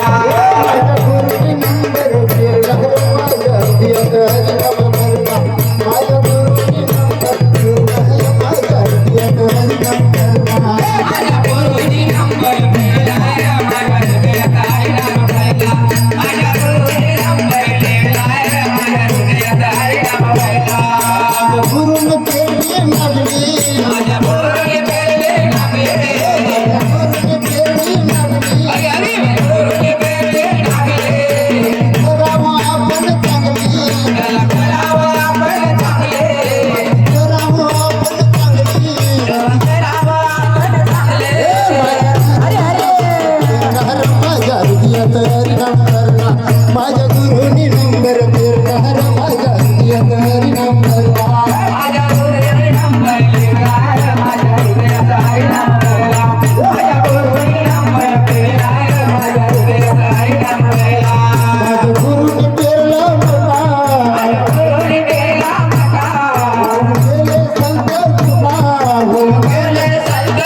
माझ्या गुरुनी नंबर फिरणार माझ्या हृदयात नंबर माझ्या गुरुनी नंबर फिरणार माझ्या हृदयात माझ्या गुरुनी नंबर फिरणार माझ्या हृदयात माझ्या गुरुनी फिरला माझ्या गुरुनी फिरला गेले संत तुका गेले संत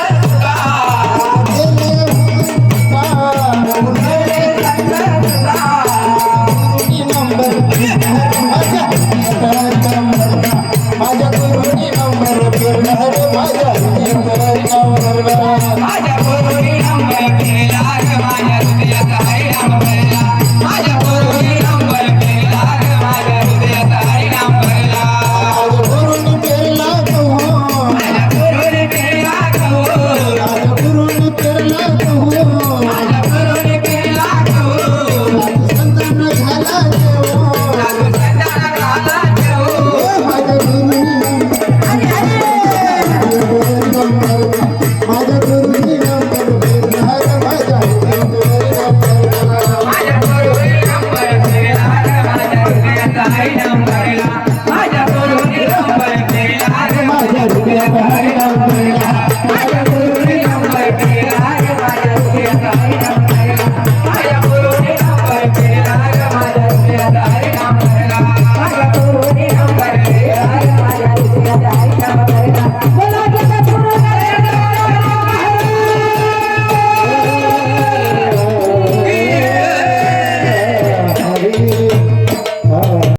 माझ्या गुरुनी नंबर फिरणार माझ्या हृदयात माझ्या गुरुनी नंबर फिरणार माझ्या हृदयात माझ्या गुरुनी नंबर फिरणार माझ्या हृदयात माझ्या गुरुनी फिरला तू माझ्या गुरुनी फिरला तू माझ्या गुरुनी फिरला तू माझ्या गुरुनी फिरला तू संतान झाला माझ्या गुरुनी नंबर फिरणार माझ्या हृदयात